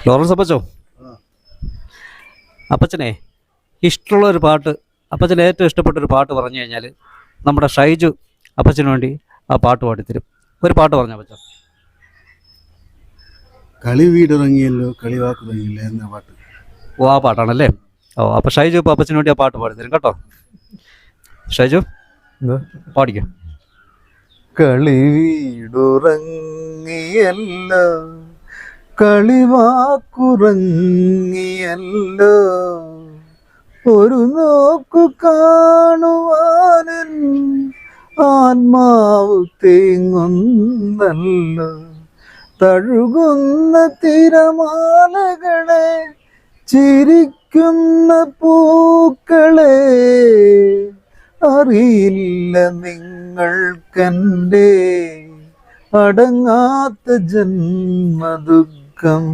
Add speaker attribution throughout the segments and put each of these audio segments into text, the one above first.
Speaker 1: Lawrence അപ്പച്ചോ, അപ്പച്ചനെ ഇഷ്ടമുള്ളൊരു പാട്ട്, അപ്പച്ചന് ഏറ്റവും ഇഷ്ടപ്പെട്ടൊരു പാട്ട് പറഞ്ഞു കഴിഞ്ഞാൽ നമ്മുടെ ഷൈജു അപ്പച്ചന് വേണ്ടി ആ പാട്ട് പാടിത്തരും. ഒരു പാട്ട് പറഞ്ഞു അപ്പച്ചോ.
Speaker 2: കളി വീടിറങ്ങിയല്ലോ കളിവാക്ക് തുടങ്ങിയില്ല എന്ന പാട്ട്.
Speaker 1: ഓ, ആ പാട്ടാണല്ലേ. ഓ, അപ്പോൾ ഷൈജു ഇപ്പോൾ അപ്പച്ചന് വേണ്ടി ആ പാട്ട് പാടിത്തരും കേട്ടോ. ഷൈജു പാടിക്കും.
Speaker 2: കളി വീടുറങ്ങിയല്ലോ കളിവാക്കുറങ്ങിയല്ലോ ഒരു നോക്കു കാണുവാനൻ ആത്മാവ് തേങ്ങുന്നല്ലോ തഴുകുന്ന തിരമാലകളെ ചിരിക്കുന്ന പൂക്കളെ അറിയില്ല നിങ്ങൾക്കെൻ്റെ അടങ്ങാത്ത ജന്മദുഃഖം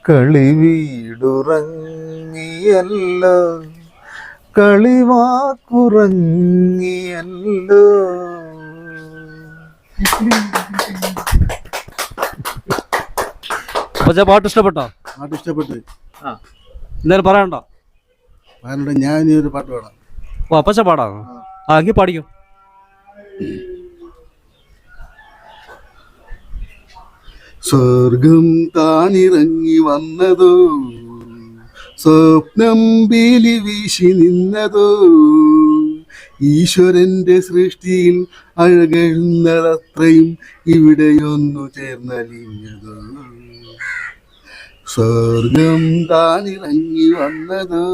Speaker 2: കളി വീടുറങ്ങിയല്ലോ കളിവാക്കുറങ്ങിയല്ലോ.
Speaker 1: അപ്പച്ചാ പാട്ട് ഇഷ്ടപ്പെട്ടോ?
Speaker 2: പാട്ട് ഇഷ്ടപ്പെട്ടു.
Speaker 1: എന്തായാലും പറയണ്ടോ?
Speaker 2: പറയാനുണ്ട്, ഞാൻ ഇനി ഒരു പാട്ട് പാടാം.
Speaker 1: ഓ, അപ്പച്ച പാടാ. ആ, എങ്കിൽ പാടിക്കോ.
Speaker 2: സ്വർഗം താനിറങ്ങി വന്നതോ സ്വപ്നം പീലി വീശി നിന്നതോ ഈശ്വരന്റെ സൃഷ്ടിയിൽ അഴകഴുന്നതത്രയും ഇവിടെയൊന്നു ചേർന്നലിഞ്ഞതോ സ്വർഗം താനിറങ്ങി വന്നതോ.